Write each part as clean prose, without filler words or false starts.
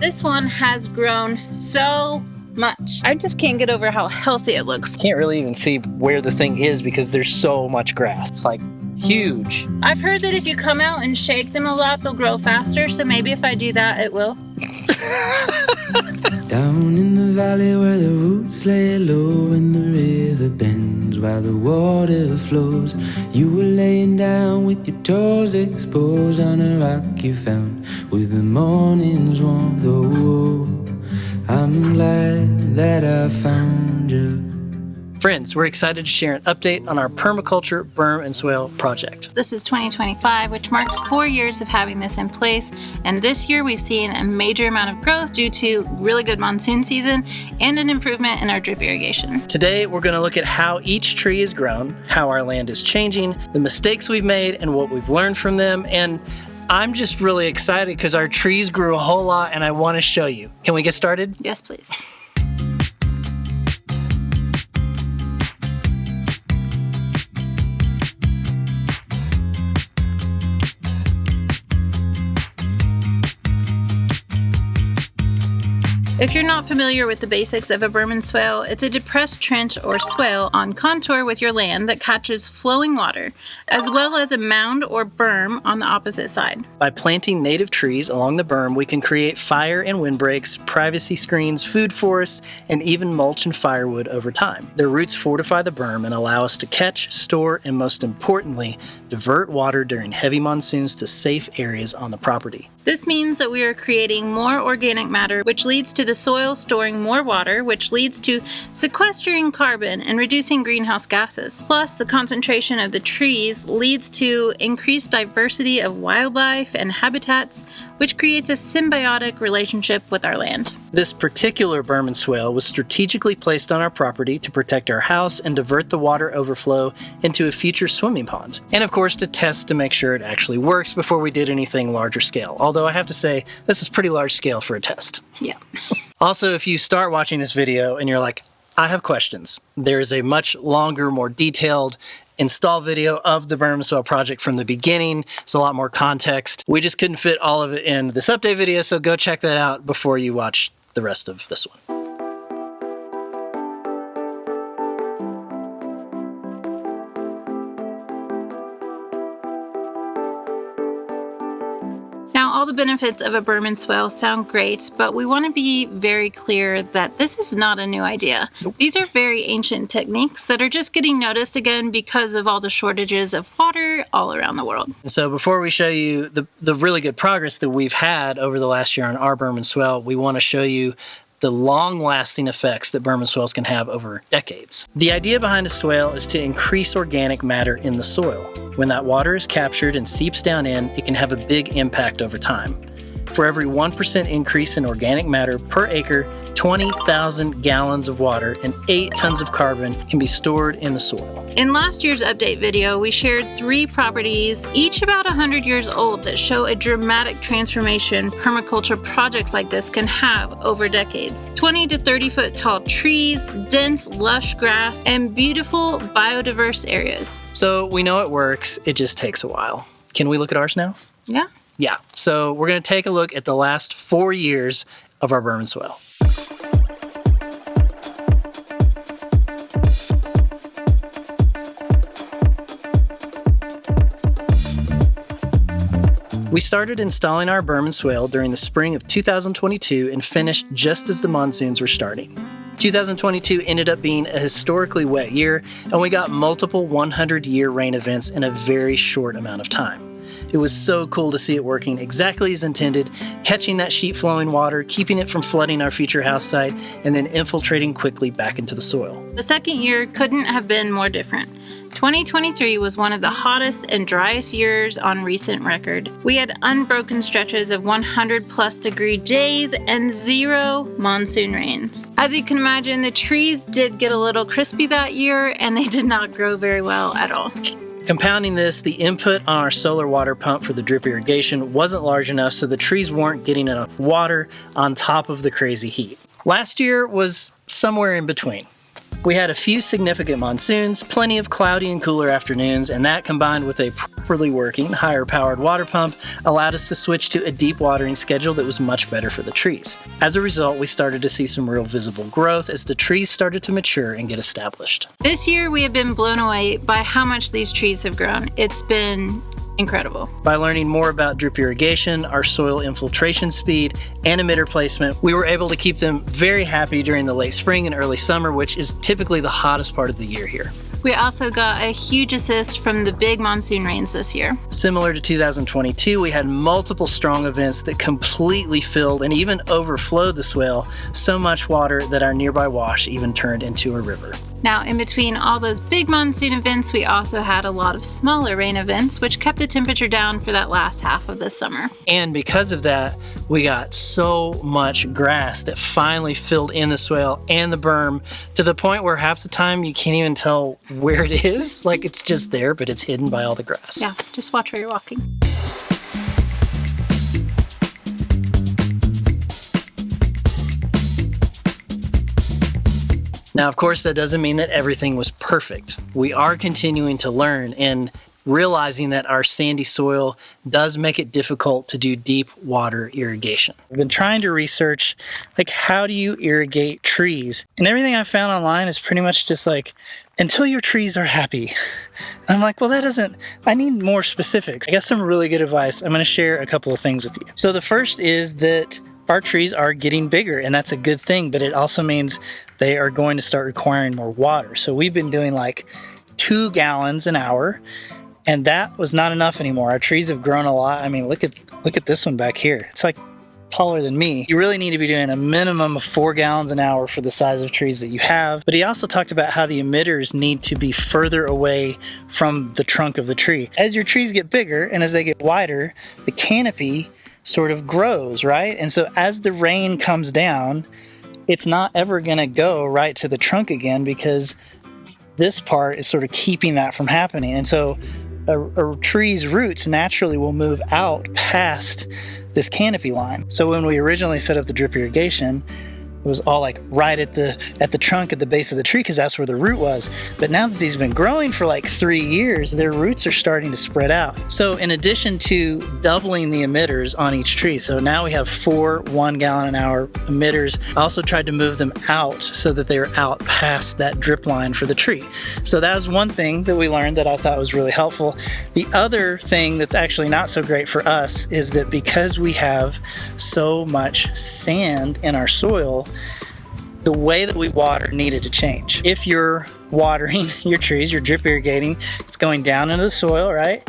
This one has grown so much. I just can't get over how healthy it looks. Can't really even see where the thing is because there's so much grass. It's like huge. I've heard that if you come out and shake them a lot, they'll grow faster. So maybe if I do that, it will. Down in the valley where the roots lay low and the river bends while the water flows, you were laying down with your toes exposed on a rock you found with the morning's warmth. Oh, I'm glad that I found you. Friends, we're excited to share an update on our permaculture, berm, and swale project. This is 2025, which marks 4 years of having this in place. And this year we've seen a major amount of growth due to really good monsoon season and an improvement in our drip irrigation. Today, we're going to look at how each tree has grown, how our land is changing, the mistakes we've made, and what we've learned from them. And I'm just really excited because our trees grew a whole lot and I want to show you. Can we get started? Yes, please. If you're not familiar with the basics of a berm and swale, it's a depressed trench or swale on contour with your land that catches flowing water, as well as a mound or berm on the opposite side. By planting native trees along the berm, we can create fire and windbreaks, privacy screens, food forests, and even mulch and firewood over time. Their roots fortify the berm and allow us to catch, store, and most importantly, divert water during heavy monsoons to safe areas on the property. This means that we are creating more organic matter, which leads to the soil storing more water, which leads to sequestering carbon and reducing greenhouse gases. Plus, the concentration of the trees leads to increased diversity of wildlife and habitats, which creates a symbiotic relationship with our land. This particular berm and swale was strategically placed on our property to protect our house and divert the water overflow into a future swimming pond. And of course, to test to make sure it actually works before we did anything larger scale. Although I have to say, this is pretty large scale for a test. Yeah. Also, if you start watching this video and you're like, I have questions, there is a much longer, more detailed install video of the berm and swale project from the beginning. It's a lot more context. We just couldn't fit all of it in this update video, so go check that out before you watch the rest of this one. Now, all the benefits of a berm and swale sound great, but we want to be very clear that this is not a new idea. Nope. These are very ancient techniques that are just getting noticed again because of all the shortages of water all around the world. So before we show you the really good progress that we've had over the last year on our berm and swale, we want to show you the long-lasting effects that berm and swales can have over decades. The idea behind a swale is to increase organic matter in the soil. When that water is captured and seeps down in, it can have a big impact over time. For every 1% increase in organic matter per acre, 20,000 gallons of water and 8 tons of carbon can be stored in the soil. In last year's update video, we shared 3 properties, each about 100 years old, that show a dramatic transformation permaculture projects like this can have over decades. 20 to 30 foot tall trees, dense, lush grass, and beautiful biodiverse areas. So we know it works, it just takes a while. Can we look at ours now? Yeah. Yeah, so we're going to take a look at the last 4 years of our berm and swale. We started installing our berm and swale during the spring of 2022 and finished just as the monsoons were starting. 2022 ended up being a historically wet year, and we got multiple 100-year rain events in a very short amount of time. It was so cool to see it working exactly as intended, catching that sheet-flowing water, keeping it from flooding our future house site, and then infiltrating quickly back into the soil. The second year couldn't have been more different. 2023 was one of the hottest and driest years on recent record. We had unbroken stretches of 100-plus degree days and 0 monsoon rains. As you can imagine, the trees did get a little crispy that year, and they did not grow very well at all. Compounding this, the input on our solar water pump for the drip irrigation wasn't large enough, so the trees weren't getting enough water on top of the crazy heat. Last year was somewhere in between. We had a few significant monsoons, plenty of cloudy and cooler afternoons, and that combined with a properly working, higher powered water pump allowed us to switch to a deep watering schedule that was much better for the trees. As a result, we started to see some real visible growth as the trees started to mature and get established. This year we have been blown away by how much these trees have grown. It's been incredible. By learning more about drip irrigation, our soil infiltration speed, and emitter placement, we were able to keep them very happy during the late spring and early summer, which is typically the hottest part of the year here. We also got a huge assist from the big monsoon rains this year. Similar to 2022, we had multiple strong events that completely filled and even overflowed the swale, so much water that our nearby wash even turned into a river. Now, in between all those big monsoon events, we also had a lot of smaller rain events, which kept the temperature down for that last half of the summer. And because of that, we got so much grass that finally filled in the swale and the berm to the point where half the time you can't even tell where it is. Like, it's just there, but it's hidden by all the grass. Yeah, just watch where you're walking. Now, of course, that doesn't mean that everything was perfect. We are continuing to learn and realizing that our sandy soil does make it difficult to do deep water irrigation. I've been trying to research, like, how do you irrigate trees? And everything I found online is pretty much just like, until your trees are happy. And I'm like, well, I need more specifics. I got some really good advice. I'm going to share a couple of things with you. So the first is that our trees are getting bigger, and that's a good thing, but it also means they are going to start requiring more water. So we've been doing like 2 gallons an hour, and that was not enough anymore. Our trees have grown a lot. I mean, look at this one back here. It's like taller than me. You really need to be doing a minimum of 4 gallons an hour for the size of trees that you have. But he also talked about how the emitters need to be further away from the trunk of the tree. As your trees get bigger and as they get wider, the canopy sort of grows, right? And so as the rain comes down, it's not ever going to go right to the trunk again because this part is sort of keeping that from happening. And so a tree's roots naturally will move out past this canopy line. So when we originally set up the drip irrigation, it was all like right at the trunk at the base of the tree because that's where the root was. But now that these have been growing for like 3 years, their roots are starting to spread out. So in addition to doubling the emitters on each tree, so now we have 4 1 gallon an hour emitters. I also tried to move them out so that they are out past that drip line for the tree. So that was one thing that we learned that I thought was really helpful. The other thing that's actually not so great for us is that because we have so much sand in our soil, the way that we water needed to change. If you're watering your trees, you're drip irrigating, it's going down into the soil, right?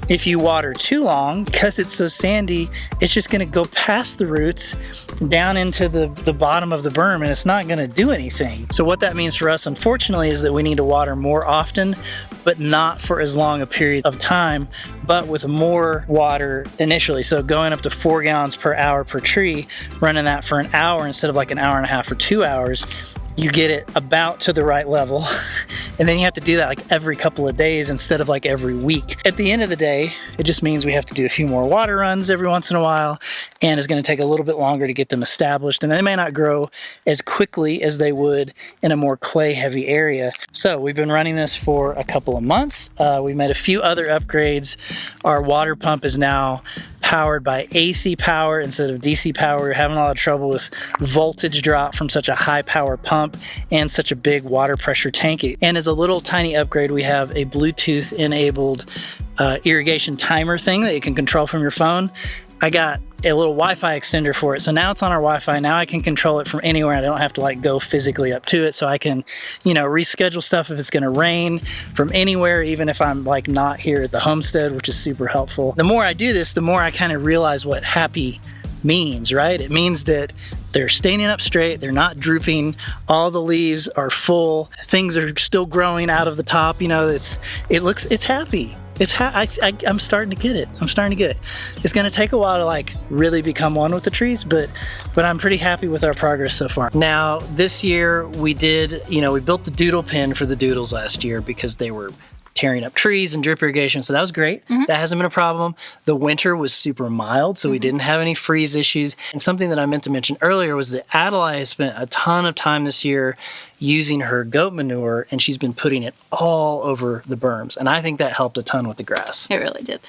If you water too long, because it's so sandy, it's just going to go past the roots down into the bottom of the berm, and it's not going to do anything. So what that means for us, unfortunately, is that we need to water more often, but not for as long a period of time, but with more water initially. So going up to 4 gallons per hour per tree, running that for an hour instead of like an hour and a half or 2 hours, you get it about to the right level. And then you have to do that like every couple of days instead of like every week. At the end of the day, it just means we have to do a few more water runs every once in a while, and it's going to take a little bit longer to get them established, and they may not grow as quickly as they would in a more clay-heavy area. So we've been running this for a couple of months. We've made a few other upgrades. Our water pump is now powered by AC power instead of DC power. We're having a lot of trouble with voltage drop from such a high power pump and such a big water pressure tank. And as a little tiny upgrade, we have a Bluetooth enabled irrigation timer thing that you can control from your phone. I got a little Wi-Fi extender for it. So now it's on our Wi-Fi. Now I can control it from anywhere. I don't have to like go physically up to it. So I can, reschedule stuff if it's going to rain from anywhere, even if I'm like not here at the homestead, which is super helpful. The more I do this, the more I kind of realize what happy means, right? It means that they're standing up straight, they're not drooping, all the leaves are full, things are still growing out of the top, it's happy. I'm starting to get it. It's going to take a while to like really become one with the trees, but I'm pretty happy with our progress so far. Now, this year we built the doodle pen for the doodles last year because they were tearing up trees and drip irrigation. So that was great. That hasn't been a problem. The winter was super mild, so we didn't have any freeze issues. And something that I meant to mention earlier was that Adelaide has spent a ton of time this year using her goat manure, and she's been putting it all over the berms. And I think that helped a ton with the grass. It really did.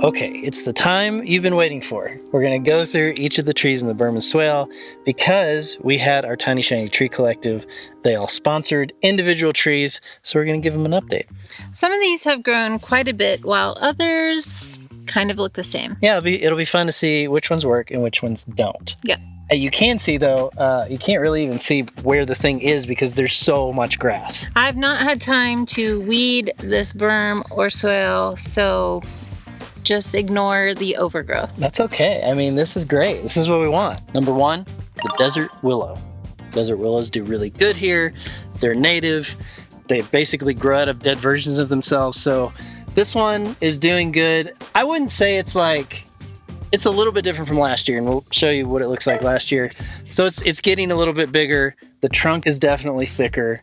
Okay, it's the time you've been waiting for. We're going to go through each of the trees in the Berm and Swale because we had our Tiny Shiny Tree Collective. They all sponsored individual trees, so we're going to give them an update. Some of these have grown quite a bit, while others kind of look the same. Yeah, it'll be fun to see which ones work and which ones don't. Yeah. You can see, though, you can't really even see where the thing is because there's so much grass. I've not had time to weed this berm or swale, so just ignore the overgrowth. That's okay. I mean, this is great. This is what we want. Number 1, the desert willow. Desert willows do really good here. They're native. They basically grow out of dead versions of themselves. So this one is doing good. I wouldn't say it's a little bit different from last year, and we'll show you what it looks like last year. So it's getting a little bit bigger. The trunk is definitely thicker.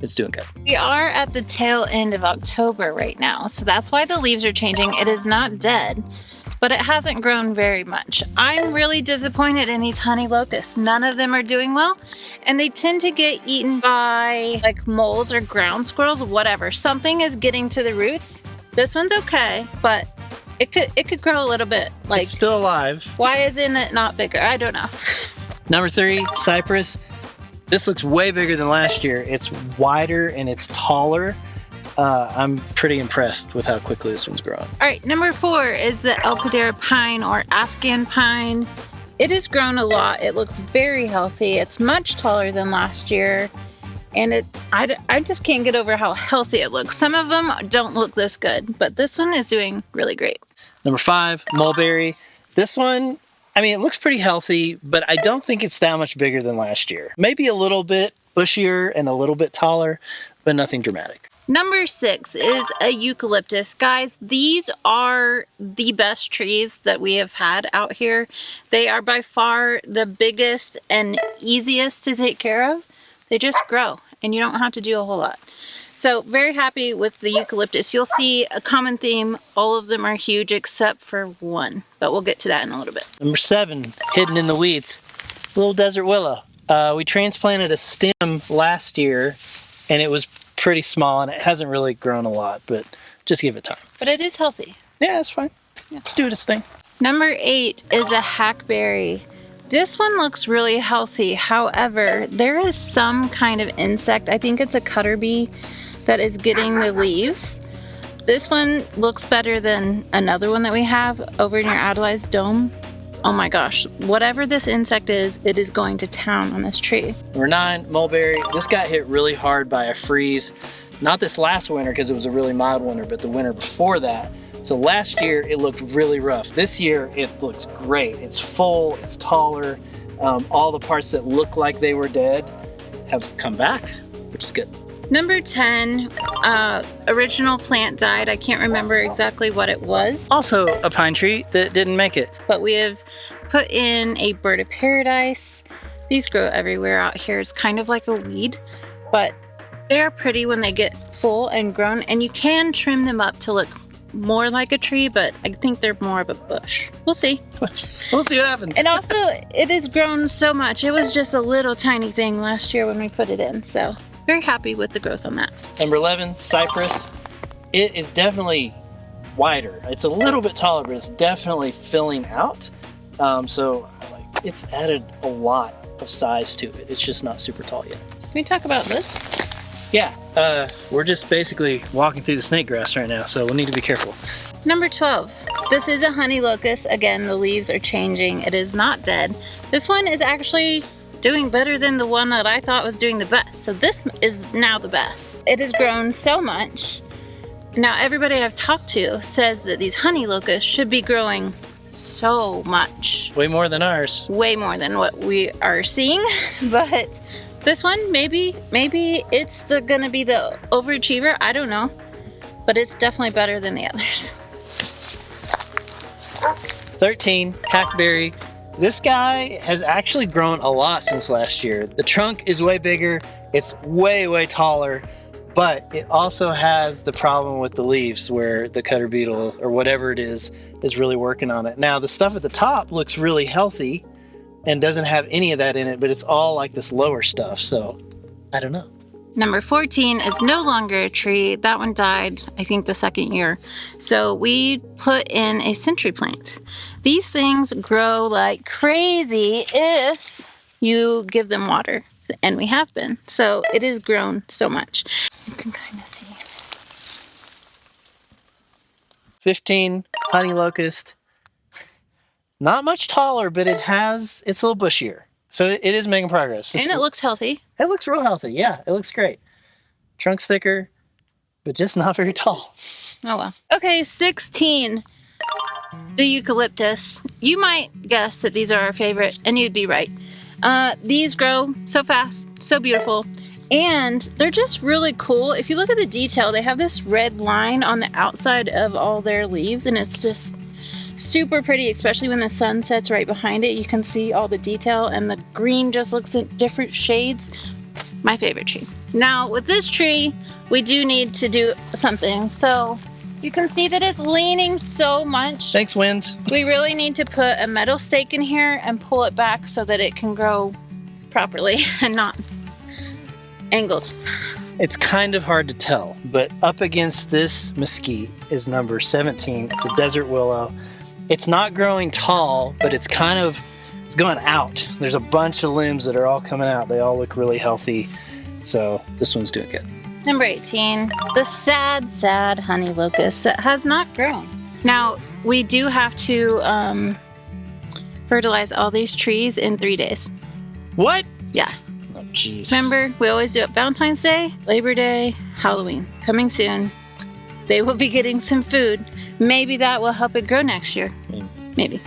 It's doing good. We are at the tail end of October right now, so that's why the leaves are changing. It is not dead, but it hasn't grown very much. I'm really disappointed in these honey locusts. None of them are doing well, and they tend to get eaten by like moles or ground squirrels, whatever. Something is getting to the roots. This one's okay, but it could grow a little bit. Like, It's still alive. why isn't it not bigger? I don't know. Number 3, cypress. This looks way bigger than last year. It's wider and it's taller. I'm pretty impressed with how quickly this one's growing. All right, number 4 is the Elkadera pine or Afghan pine. It has grown a lot. It looks very healthy. It's much taller than last year. And I just can't get over how healthy it looks. Some of them don't look this good, but this one is doing really great. Number 5, mulberry. This one, I mean, it looks pretty healthy, but I don't think it's that much bigger than last year. Maybe a little bit bushier and a little bit taller, but nothing dramatic. Number 6 is a eucalyptus. Guys, these are the best trees that we have had out here. They are by far the biggest and easiest to take care of. They just grow and you don't have to do a whole lot. So very happy with the eucalyptus. You'll see a common theme. All of them are huge except for one, but we'll get to that in a little bit. Number 7, hidden in the weeds, little desert willow. We transplanted a stem last year and it was pretty small and it hasn't really grown a lot, but just give it time. But it is healthy. Yeah, it's fine. Let's do its thing. Number 8 is a hackberry. This one looks really healthy. However, there is some kind of insect, I think it's a cutter bee, that is getting the leaves. This one looks better than another one that we have over near Adelaide's dome. Oh my gosh, whatever this insect is, it is going to town on this tree. Number 9, mulberry. This got hit really hard by a freeze. Not this last winter because it was a really mild winter, but the winter before that. So last year it looked really rough. This year it looks great. It's full, it's taller. All the parts that look like they were dead have come back, which is good. Number 10, original plant died. I can't remember exactly what it was. Also a pine tree that didn't make it. But we have put in a bird of paradise. These grow everywhere out here. It's kind of like a weed, but they are pretty when they get full and grown, and you can trim them up to look more like a tree, but I think they're more of a bush. We'll see. We'll see what happens. And also, it has grown so much. It was just a little tiny thing last year when we put it in, so very happy with the growth on that. Number 11, cypress. It is definitely wider. It's a little bit taller, but it's definitely filling out. So it's added a lot of size to it. It's just not super tall yet. Can we talk about this? Yeah, we're just basically walking through the snake grass right now, so we'll need to be careful. Number 12. This is a honey locust. Again, the leaves are changing. It is not dead. This one is actually doing better than the one that I thought was doing the best. So this is now the best. It has grown so much. Now everybody I've talked to says that these honey locusts should be growing so much. Way more than ours. Way more than what we are seeing, but this one, maybe it's gonna be the overachiever. I don't know. but it's definitely better than the others. 13, hackberry. This guy has actually grown a lot since last year. The trunk is way bigger, it's way, way taller, but it also has the problem with the leaves where the cutter beetle or whatever it is really working on it. Now, the stuff at the top looks really healthy and doesn't have any of that in it, but it's all like this lower stuff, so I don't know. Number 14 is no longer a tree. That one died, I think, the second year. So we put in a century plant. These things grow like crazy if you give them water, and we have been. So it has grown so much. You can kind of see. 15, honey locust. Not much taller, but it's a little bushier. So it is making progress. And it looks healthy. It looks real healthy. Yeah, it looks great. Trunk's thicker, but just not very tall. Oh, well. Okay, 16. The eucalyptus. You might guess that these are our favorite, and you'd be right. These grow so fast, so beautiful, and they're just really cool. If you look at the detail, they have this red line on the outside of all their leaves, and it's just super pretty, especially when the sun sets right behind it. You can see all the detail, and the green just looks in different shades. My favorite tree. Now, with this tree, we do need to do something. So you can see that it's leaning so much. Thanks, winds. We really need to put a metal stake in here and pull it back so that it can grow properly and not angled. It's kind of hard to tell, but up against this mesquite is number 17. It's a desert willow. It's not growing tall, but it's going out. There's a bunch of limbs that are all coming out. They all look really healthy. So this one's doing good. Number 18, the sad, sad honey locust that has not grown. Now, we do have to fertilize all these trees in 3 days. What? Yeah. Oh, jeez. Remember, we always do it Valentine's Day, Labor Day, Halloween. Coming soon. They will be getting some food. Maybe that will help it grow next year. Maybe.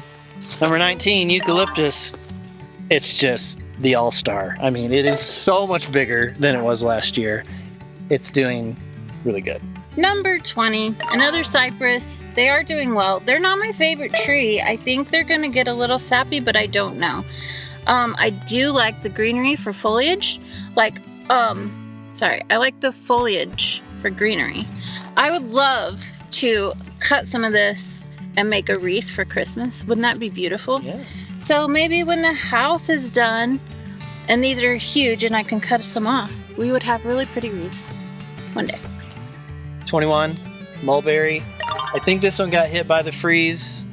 Number 19, eucalyptus. It's just the all-star. I mean, it is so much bigger than it was last year. It's doing really good. Number 20, another cypress. They are doing well. They're not my favorite tree. I think they're going to get a little sappy, but I don't know. I do like the greenery for foliage. I like the foliage for greenery. I would love to cut some of this and make a wreath for Christmas. Wouldn't that be beautiful? Yeah. So maybe when the house is done, and these are huge and I can cut some off, we would have really pretty wreaths one day. 21, mulberry. I think this one got hit by the freeze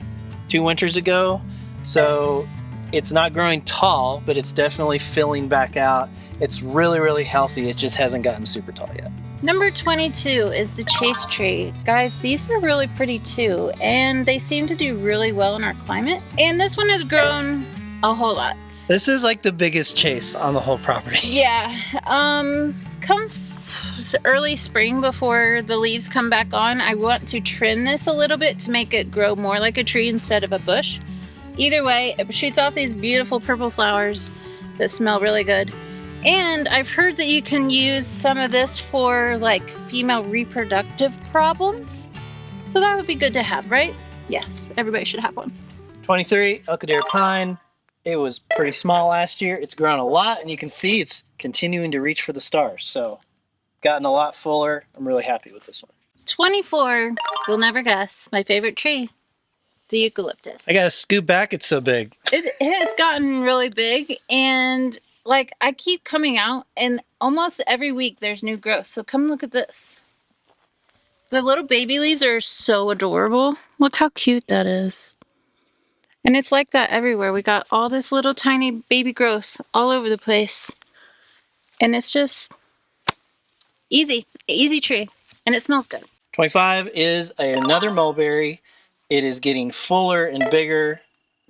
2 winters ago. So it's not growing tall, but it's definitely filling back out. It's really, really healthy. It just hasn't gotten super tall yet. Number 22 is the chase tree. Guys, these were really pretty too, and they seem to do really well in our climate. And this one has grown a whole lot. This is like the biggest chase on the whole property. Yeah. Come early spring, before the leaves come back on, I want to trim this a little bit to make it grow more like a tree instead of a bush. Either way, it shoots off these beautiful purple flowers that smell really good. And I've heard that you can use some of this for like female reproductive problems. So that would be good to have, right? Yes, everybody should have one. 23, Elkadere pine. It was pretty small last year. It's grown a lot, and you can see it's continuing to reach for the stars. So gotten a lot fuller. I'm really happy with this one. 24, you'll never guess, my favorite tree, the eucalyptus. I gotta scoot back, it's so big. It has gotten really big, and like I keep coming out, and almost every week there's new growth. So come look at this. The little baby leaves are so adorable. Look how cute that is. And it's like that everywhere. We got all this little tiny baby growth all over the place. And it's just easy tree. And it smells good. 25 is another mulberry. It is getting fuller and bigger.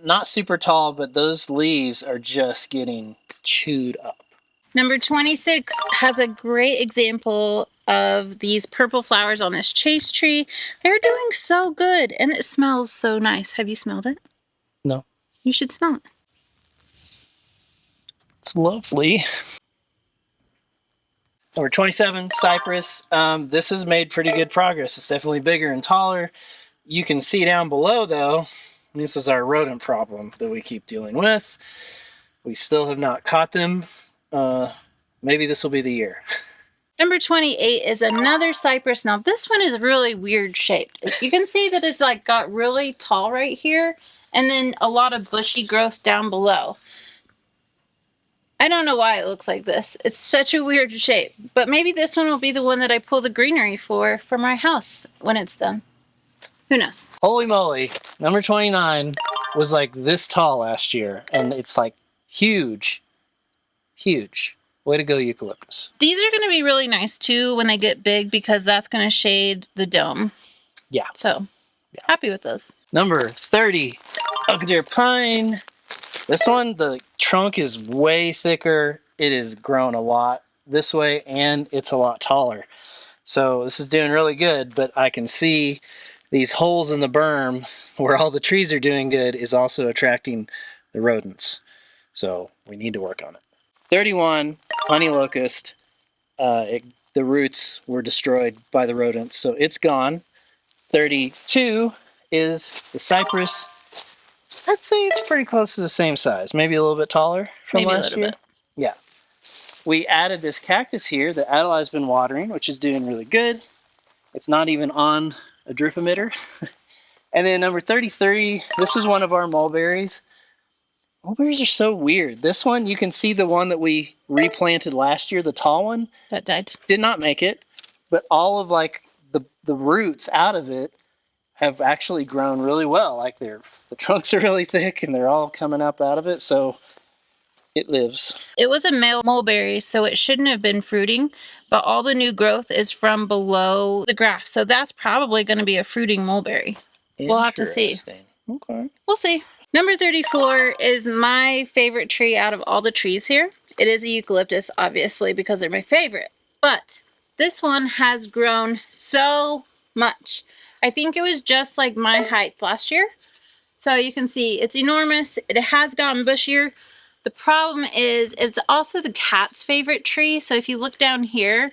Not super tall, but those leaves are just getting chewed up. Number 26 has a great example of these purple flowers on this chase tree. They're doing so good, and it smells so nice. Have you smelled it? No. You should smell it. It's lovely. Number 27, cypress. This has made pretty good progress. It's definitely bigger and taller. You can see down below, though, this is our rodent problem that we keep dealing with. We still have not caught them. Maybe this will be the year. Number 28 is another cypress. Now this one is really weird shaped. You can see that it's like got really tall right here and then a lot of bushy growth down below. I don't know why it looks like this. It's such a weird shape, but maybe this one will be the one that I pull the greenery for my house when it's done. Who knows? Holy moly. Number 29 was like this tall last year, and it's like huge. Huge. Way to go, eucalyptus. These are going to be really nice too when they get big because that's going to shade the dome. Yeah. So, happy with those. Number 30, Elkadir pine. This one, the trunk is way thicker. It has grown a lot this way, and it's a lot taller. So this is doing really good, but I can see these holes in the berm where all the trees are doing good is also attracting the rodents. So we need to work on it. 31, honey locust. The roots were destroyed by the rodents, so it's gone. 32 is the cypress. I'd say it's pretty close to the same size, maybe a little bit taller from Maybe last a little year. bit. Yeah. We added this cactus here that Adelai's been watering, which is doing really good. It's not even on a drip emitter. And then number 33, this was one of our mulberries. Mulberries are so weird. This one, you can see the one that we replanted last year, the tall one. That died. Did not make it, but all of like the roots out of it have actually grown really well. Like the trunks are really thick and they're all coming up out of it, so it lives. It was a male mulberry, so it shouldn't have been fruiting, but all the new growth is from below the graft, so that's probably going to be a fruiting mulberry. We'll have to see. Okay. We'll see. Number 34 is my favorite tree out of all the trees here. It is a eucalyptus, obviously, because they're my favorite. But this one has grown so much. I think it was just like my height last year. So you can see it's enormous. It has gotten bushier. The problem is it's also the cat's favorite tree. So if you look down here,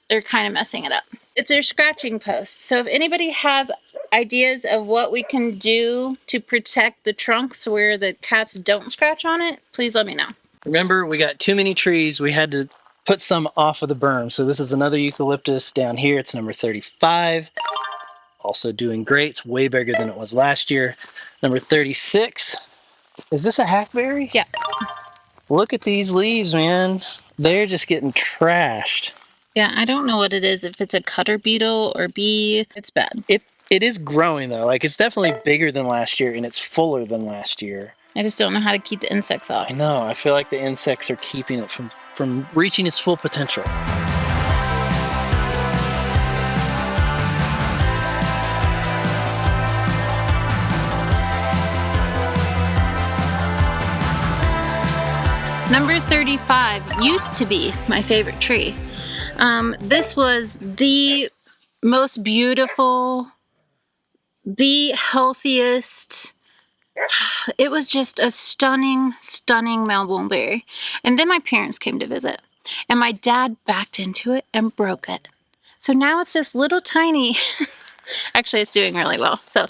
they're kind of messing it up. It's their scratching post. So if anybody has ideas of what we can do to protect the trunks where the cats don't scratch on it, please let me know. Remember, we got too many trees. We had to put some off of the berm. So this is another eucalyptus down here. It's number 35. Also doing great. It's way bigger than it was last year. Number 36. Is this a hackberry? Yeah. Look at these leaves, man. They're just getting trashed. Yeah, I don't know what it is, if it's a cutter beetle or bee. It's bad. It is growing, though. Like, it's definitely bigger than last year, and it's fuller than last year. I just don't know how to keep the insects off. I know. I feel like the insects are keeping it from reaching its full potential. Number 35 used to be my favorite tree. This was the most beautiful, the healthiest. It was just a stunning, stunning mulberry. And then my parents came to visit, and my dad backed into it and broke it. So now it's this little tiny. Actually, it's doing really well. So,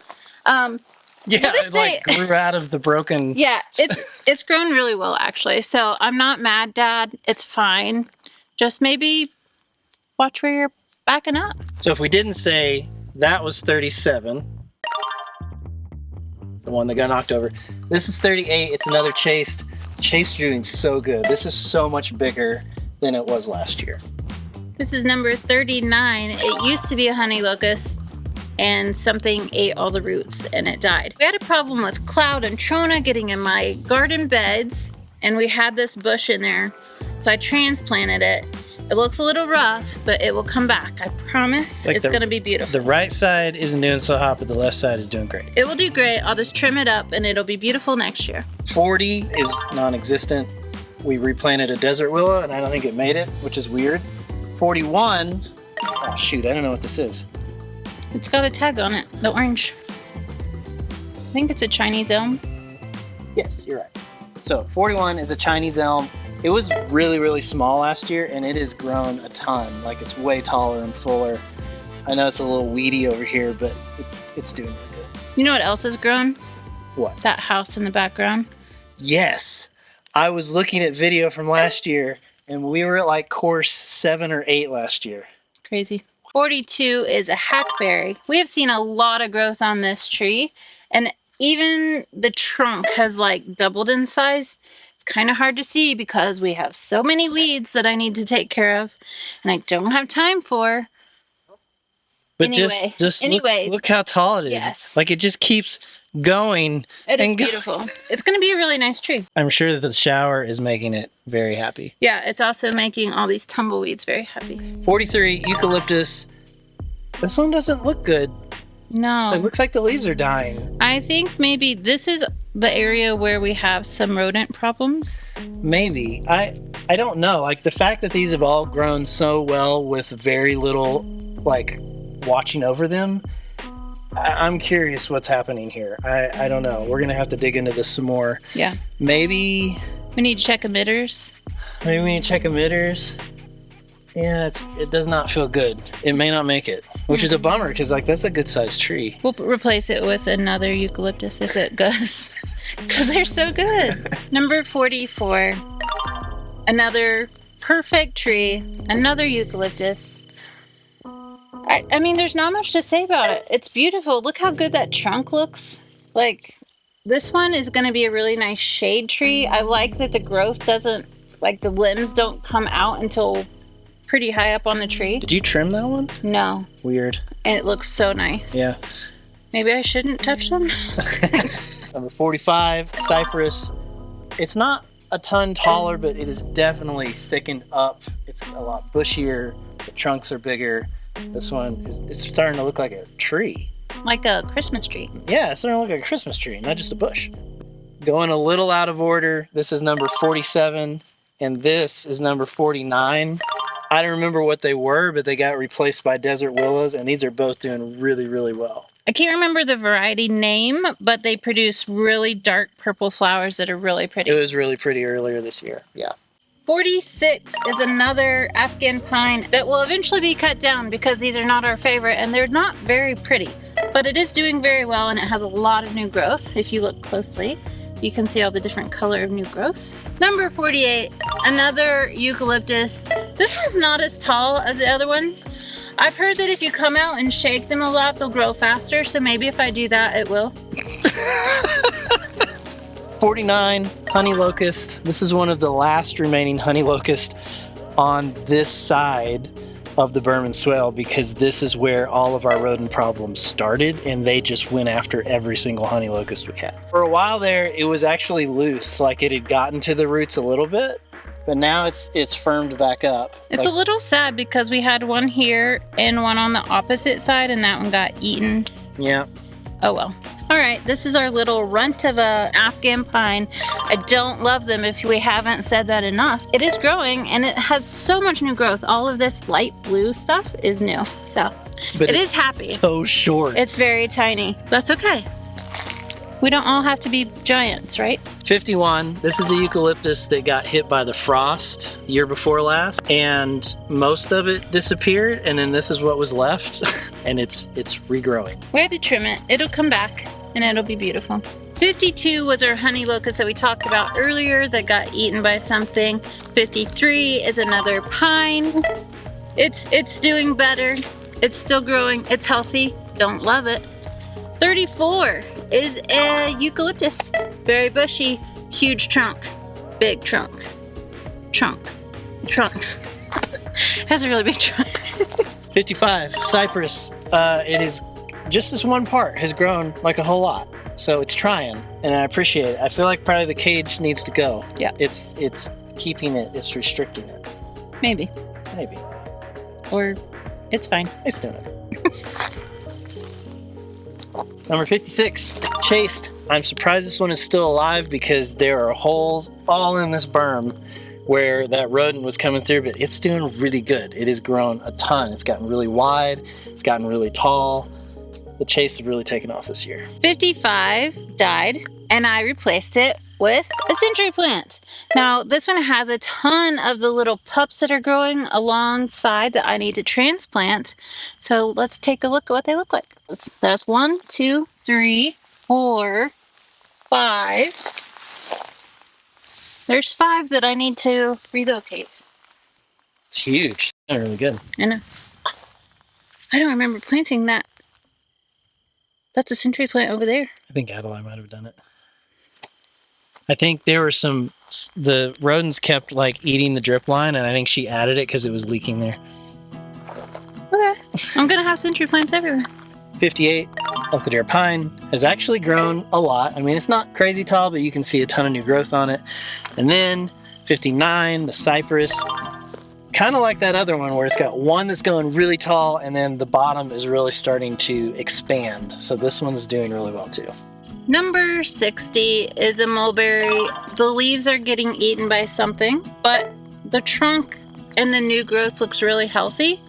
yeah, it like grew out of the broken. Yeah, it's grown really well actually. So I'm not mad, Dad. It's fine. Just maybe watch where you're backing up. So if we didn't say that was 37, the one that got knocked over. This is 38. It's another chased. Chased are doing so good. This is so much bigger than it was last year. This is number 39. It used to be a honey locust, and something ate all the roots and it died. We had a problem with cloud and trona getting in my garden beds, and we had this bush in there, so I transplanted it. It looks a little rough, but it will come back. I promise. It's going to be beautiful. The right side isn't doing so hot, but the left side is doing great. It will do great. I'll just trim it up and it'll be beautiful next year. 40 is non-existent. We replanted a desert willow and I don't think it made it, which is weird. 41, oh shoot, I don't know what this is. It's got a tag on it, the orange. I think it's a Chinese elm. Yes, you're right. So 41 is a Chinese elm. It was really, really small last year, and it has grown a ton. Like, it's way taller and fuller. I know it's a little weedy over here, but it's doing really good. You know what else has grown? What? That house in the background. Yes. I was looking at video from last year, and we were at like course 7 or 8 last year. Crazy. 42 is a hackberry. We have seen a lot of growth on this tree, and even the trunk has like doubled in size. It's kind of hard to see because we have so many weeds that I need to take care of, and I don't have time for. But Anyway, just look how tall it is. Yes. Like, it just keeps going. It is and beautiful. It's going to be a really nice tree. I'm sure that the shower is making it very happy. Yeah, it's also making all these tumbleweeds very happy. 43, eucalyptus. This one doesn't look good. No. It looks like the leaves are dying. I think maybe this is the area where we have some rodent problems. Maybe. I don't know. Like, the fact that these have all grown so well with very little, like, watching over them, I'm curious what's happening here. I don't know. We're going to have to dig into this some more. Yeah. Maybe We need to check emitters. we need to check emitters. Yeah, it does not feel good. It may not make it, which is a bummer because, like, that's a good sized tree. We'll replace it with another eucalyptus if it goes. Because they're so good. Number 44. Another perfect tree. Another eucalyptus. I mean, there's not much to say about it. It's beautiful. Look how good that trunk looks. Like, this one is going to be a really nice shade tree. I like that the growth doesn't, like, the limbs don't come out until pretty high up on the tree. Did you trim that one? No. Weird. And it looks so nice. Yeah. Maybe I shouldn't touch them? Number 45, cypress. It's not a ton taller, but it is definitely thickened up. It's a lot bushier. The trunks are bigger. This one it's starting to look like a tree. Like a Christmas tree. Yeah, it's starting to look like a Christmas tree, not just a bush. Going a little out of order, this is number 47, and this is number 49. I don't remember what they were, but they got replaced by desert willows, and these are both doing really, really well. I can't remember the variety name, but they produce really dark purple flowers that are really pretty. It was really pretty earlier this year, yeah. 46 is another Afghan pine that will eventually be cut down because these are not our favorite and they're not very pretty. But it is doing very well and it has a lot of new growth. If you look closely, you can see all the different color of new growth. Number 48, another eucalyptus. This one's not as tall as the other ones. I've heard that if you come out and shake them a lot, they'll grow faster. So maybe if I do that, it will. 49, honey locust. This is one of the last remaining honey locust on this side of the Berm and Swale because this is where all of our rodent problems started and they just went after every single honey locust we had. For a while there, it was actually loose, like it had gotten to the roots a little bit, but now it's firmed back up. It's a little sad because we had one here and one on the opposite side and that one got eaten. Yeah. Oh well. All right, this is our little runt of a Afghan pine. I don't love them if we haven't said that enough. It is growing and it has so much new growth. All of this light blue stuff is new. So But it is happy. So short. It's very tiny. That's okay. We don't all have to be giants, right? 51, this is a eucalyptus that got hit by the frost year before last, and most of it disappeared, and then this is what was left, and it's regrowing. We had to trim it. It'll come back, and it'll be beautiful. 52 was our honey locust that we talked about earlier that got eaten by something. 53 is another pine. It's doing better. It's still growing. It's healthy. Don't love it. 34 is a eucalyptus. Very bushy, huge trunk, big trunk. Has a really big trunk. 55, cypress. It is just this one part has grown like a whole lot. So it's trying, and I appreciate it. I feel like probably the cage needs to go. Yeah. It's keeping it, it's restricting it. Maybe. Or it's fine. It's doing it. Number 56, chased. I'm surprised this one is still alive because there are holes all in this berm where that rodent was coming through, but it's doing really good. It has grown a ton. It's gotten really wide. It's gotten really tall. The chase has really taken off this year. 55 died, and I replaced it with a century plant. Now, this one has a ton of the little pups that are growing alongside that I need to transplant. So let's take a look at what they look like. That's 1, 2, 3, 4, 5. There's 5 that I need to relocate. It's huge. They're really good. I know. I don't remember planting that. That's a century plant over there. I think Adeline might have done it. I think there were the rodents kept like eating the drip line, and I think she added it because it was leaking there. Okay. I'm going to have century plants everywhere. 58, Belvedere pine has actually grown a lot. I mean, it's not crazy tall, but you can see a ton of new growth on it. And then 59, the cypress, kind of like that other one where it's got one that's going really tall and then the bottom is really starting to expand. So this one's doing really well too. Number 60 is a mulberry. The leaves are getting eaten by something, but the trunk and the new growth looks really healthy.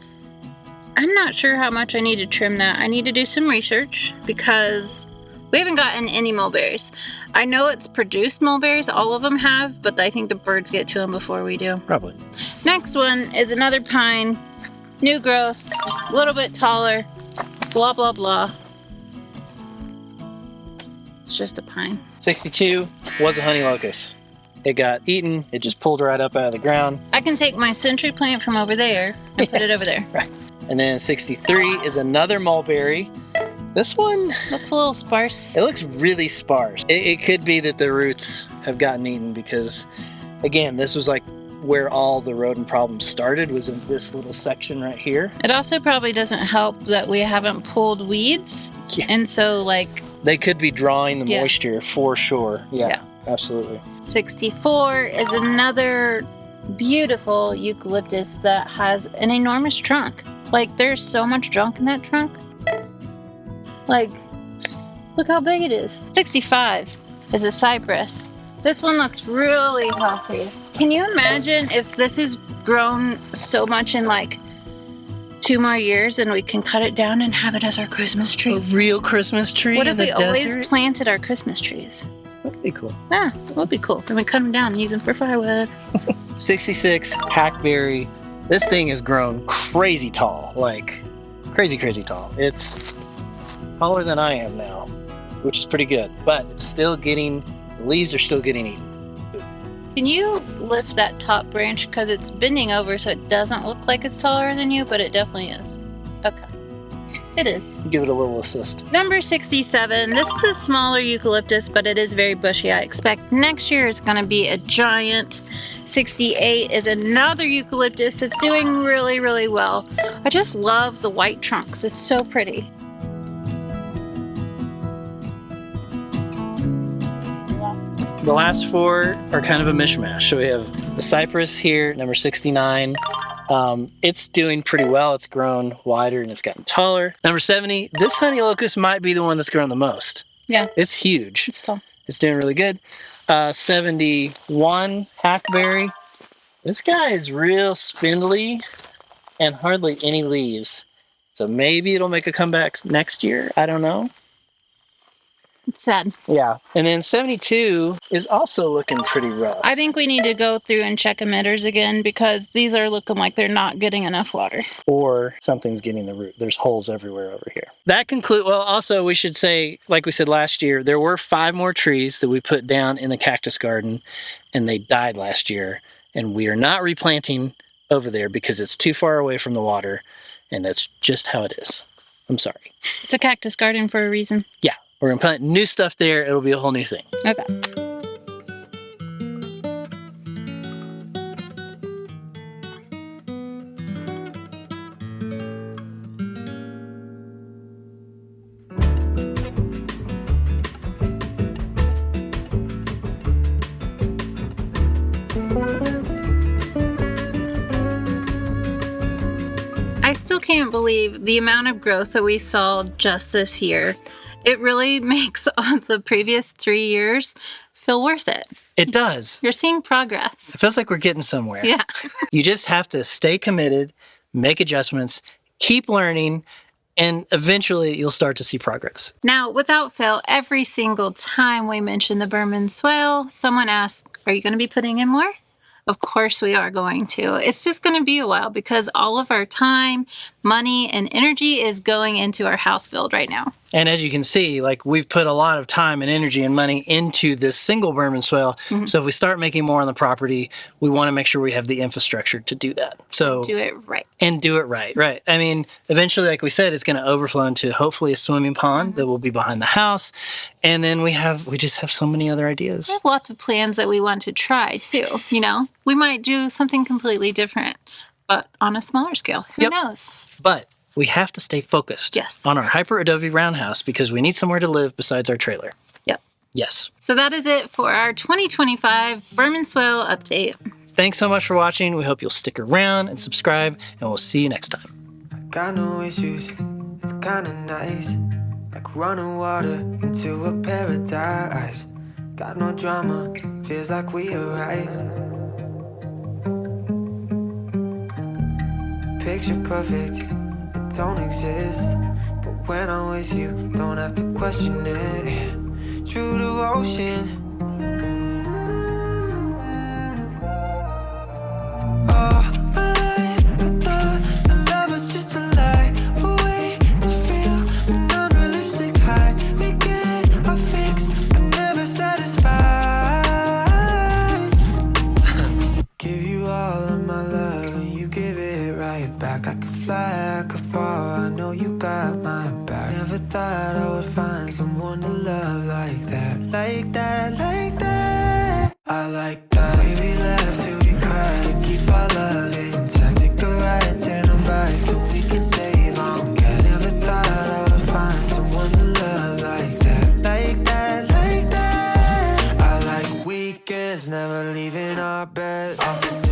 I'm not sure how much I need to trim that. I need to do some research because we haven't gotten any mulberries. I know it's produced mulberries, all of them have, but I think the birds get to them before we do. Probably. Next one is another pine, new growth, a little bit taller, blah, blah, blah. It's just a pine. 62 was a honey locust. It got eaten. It just pulled right up out of the ground. I can take my century plant from over there and put it over there. Right. And then 63 is another mulberry. This one looks a little sparse. It looks really sparse. It could be that the roots have gotten eaten because, again, this was like where all the rodent problems started, was in this little section right here. It also probably doesn't help that we haven't pulled weeds. Yeah. And so, like... They could be drawing the moisture for sure. Yeah, absolutely. 64 is another beautiful eucalyptus that has an enormous trunk. Like, there's so much junk in that trunk. Like, look how big it is. 65 is a cypress. This one looks really healthy. Can you imagine if this has grown so much in like 2 more years and we can cut it down and have it as our Christmas tree? A real Christmas tree What in if the we desert? always planted our Christmas trees? That'd be cool. Yeah, that would be cool. And we cut them down and use them for firewood. 66, hackberry. This thing has grown crazy tall. Like, crazy tall. It's taller than I am now, which is pretty good. But it's still getting, the leaves are still getting eaten. Can you lift that top branch because it's bending over so it doesn't look like it's taller than you, but it definitely is. Okay. It is. Give it a little assist. Number 67. This is a smaller eucalyptus, but it is very bushy. I expect next year is going to be a giant. 68 is another eucalyptus. It's doing really, really well. I just love the white trunks. It's so pretty. The last 4 are kind of a mishmash. So we have the cypress here, number 69. It's doing pretty well. It's grown wider and it's gotten taller. Number 70, this honey locust might be the one that's grown the most. Yeah. It's huge. It's tall. It's doing really good. 71, hackberry. This guy is real spindly and hardly any leaves. So maybe it'll make a comeback next year. I don't know. It's sad. Yeah. And then 72 is also looking pretty rough. I think we need to go through and check emitters again because these are looking like they're not getting enough water. Or something's getting the root. There's holes everywhere over here. Well, also we should say, like we said last year, there were 5 more trees that we put down in the cactus garden and they died last year. And we are not replanting over there because it's too far away from the water. And that's just how it is. I'm sorry. It's a cactus garden for a reason. Yeah. We're going to plant new stuff there. It'll be a whole new thing. Okay. I still can't believe the amount of growth that we saw just this year. It really makes the previous 3 years feel worth it. It does. You're seeing progress. It feels like we're getting somewhere. Yeah. You just have to stay committed, make adjustments, keep learning, And eventually you'll start to see progress. Now, without fail, every single time we mention the Berm and Swale, someone asks, are you going to be putting in more? Of course we are going to. It's just going to be a while because all of our time, money, and energy is going into our house build right now. And as you can see, like we've put a lot of time and energy and money into this single Berm and Swale. Mm-hmm. So if we start making more on the property, we want to make sure we have the infrastructure to do that. So do it right. And do it right, right. I mean, eventually, like we said, it's going to overflow into hopefully a swimming pond that will be behind the house. And then we just have so many other ideas. We have lots of plans that we want to try too. You know, we might do something completely different, but on a smaller scale. Who knows? But we have to stay focused on our hyper adobe roundhouse because we need somewhere to live besides our trailer. Yep. Yes. So that is it for our 2025 Berm and Swale update. Thanks so much for watching. We hope you'll stick around and subscribe, and we'll see you next time. I got no issues, it's kinda nice. Like running water into a paradise. Got no drama, feels like we arrived. Picture perfect, it don't exist. But when I'm with you, don't have to question it. True devotion. I could fly, I could fall, I know you got my back. Never thought I would find someone to love like that. Like that, like that. I like that. We laugh till we cry to keep our love intact. Take a ride, turn them back so we can save on gas. Never thought I would find someone to love like that. Like that, like that. I like weekends, never leaving our bed. Office